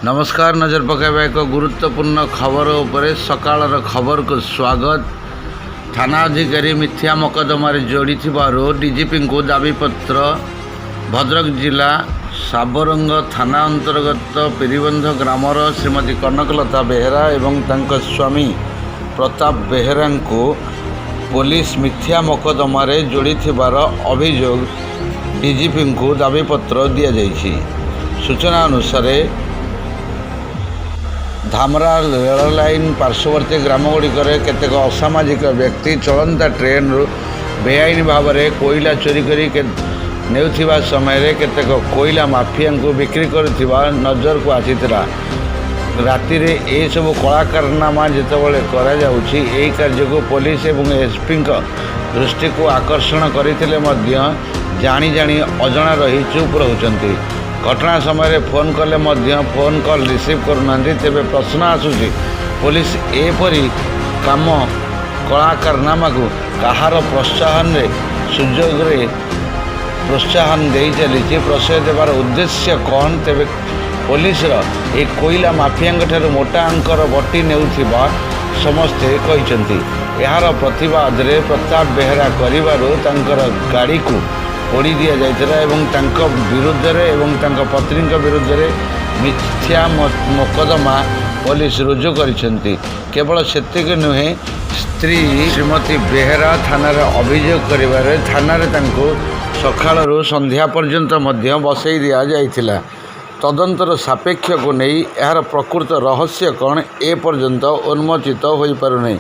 नमस्कार। नजर पकाइबा एक गुरुत्वपूर्ण खबर उपरे सकाळर खबर को स्वागत। थाना अधिकारी मिथ्या मकदमा जोड़ी डीजीपी को दाबीपत्र। भद्रक जिला साबरंग थाना अंतर्गत पेरीबंध ग्रामर श्रीमती कनकलता बेहेरा एवं तांको स्वामी प्रताप बेहेरा को पुलिस मिथ्या मकदमा जोड़ी अभियोग डीजीपी को दाबीपत्र दि जाइछि। सूचना अनुसार धामरा रेल लाइन पार्श्ववर्ती ग्रामगुड़िकर केतेक असामाजिक व्यक्ति चलंता ट्रेन बेआईन भाव में कोयला चोरी कर समय केतेक कोयला माफिया को बिक्री करुवा नजर को आसीथिला। राति रे ए सब कलाकारनामा जितेबाला यही कार्य को पुलिस एवं एसपी दृष्टि को आकर्षण करते जानी जानी अजणा रही चुप रहउछंती। घटना समय फोन कले फोन कॉल रिसीव करूना। तेरे प्रश्न आसूसी पुलिस एपरी काम कलाकारनामा को कहार प्रोत्साहन सुजोग प्रोत्साहन दे चली प्रश्रय देवार उद्देश्य कौन। तेरे पुलिस एक कोयला माफिया मोटा अंकर बटी नेउथिबा समस्ते कहते। यार प्रतिवाद रे प्रताप बेहेरा कर गाड़ी को पोड़ी दि जाइଥିଲା ଏବଂ ତାଙ୍କ ବିରୁଦ୍ଧରେ ଏବଂ ତାଙ୍କ ପତ୍ନୀଙ୍କ ବିରୁଦ୍ଧରେ ମିଥ୍ୟା ମକଦ୍ଦମା पुलिस रुजु କରିଛନ୍ତି। केवल सेतिक नुहे स्त्री श्रीमती बेहेरा थानार अभियोग करिबारे थानारे तांको सकाळरू संध्या पर्यंत मध्य बसई दिया जाइଥିଲା। तदंतर सापेक्ष को नहीं यार प्रकृत रहस्य कौन ए पर्यंत उन्मोचित हो पारु नहीं।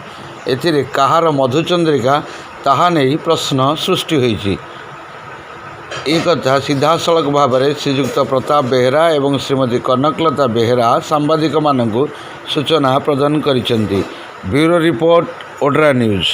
एथिरे कहार मधुचंद्रिका ताहा नहीं प्रश्न सृष्टि होइछि। एक कथा सीधा सड़क भाव में श्रीजुक्त प्रताप बेहेरा एवं श्रीमती कनकलता बेहेरा सांबादिक मानक सूचना प्रदान करिसेंती। Bureau report Odra news.